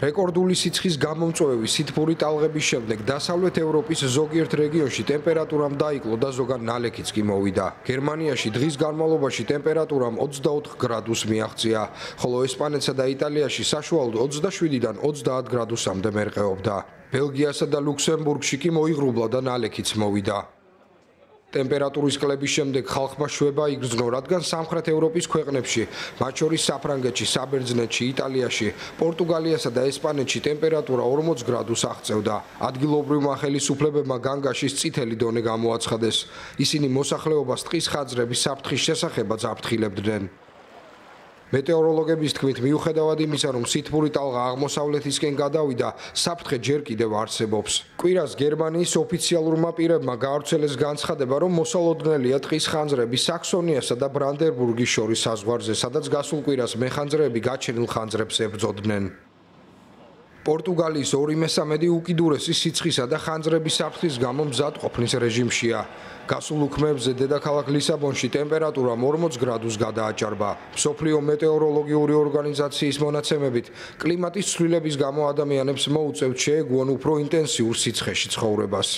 რეკორდული სიცხის გამომწვევი სითბური ტალღების შემდეგ დასავლეთ ევროპის ზოგიერთ რეგიონში ტემპერატურამ დაიკლო და ზოგან ნალექიც კი მოვიდა. გერმანიაში დღის განმავლობაში ტემპერატურამ 24 გრადუსს მიაღწია, ხოლო ესპანეთსა და იტალიაში საშუალოდ 27-დან 30 გრადუსამდე მერყეობდა. ბელგიასა და ლუქსემბურგში კი მოიღრუბლა და ნალექიც მოვიდა. ტემპერატურის კლების შემდეგ ხალხმა შვება იგრძნო, რადგან სამხრეთ ევროპის ქვეყნებში, მათ შორის საფრანგეთში, საბერძნეთში, იტალიაში, პორტუგალიასა და ესპანეთში ტემპერატურა 40 გრადუსს აღწევდა. ადგილობრივმა ხელისუფლებებმა განგაშის წითელი დონე გამოაცხადეს. ისინი მოსახლეობას ტყის ხანძრების საფრთხის შესახებაც აფრთხილებდნენ. მეტეოროლოგების თქმით, მიუხედავად იმისა, რომ სითბური ტალღა აღმოსავლეთისკენ გადავიდა, საფრთხე ჯერ კიდევ არსებობს. კვირას გერმანიის ოფიციალურმა პირებმა გაავრცელეს განცხადება, რომ მოსალოდნელია ტყის ხანძრები საქსონიასა და ბრანდენბურგის შორის საზღვარზე, სადაც გასულ კვირას მეხანძრეები გაჩენილ ხანძრებს ებრძოდნენ. პორტუგალიის 2/3 უკიდურესი სიცხისა და ხანძრების საფრთხის გამო მზადყოფნის რეჟიმშია. გასულ უქმეებზე დედაქალაქ ლისაბონში ტემპერატურამ 40 გრადუსს გადააჭარბა. მსოფლიო მეტეოროლოგიური ორგანიზაციის მონაცემებით, კლიმატის ცვლილების გამო ადამიანებს მოუწევთ შეეგუონ უფრო ინტენსიურ სიცხეში ცხოვრებას.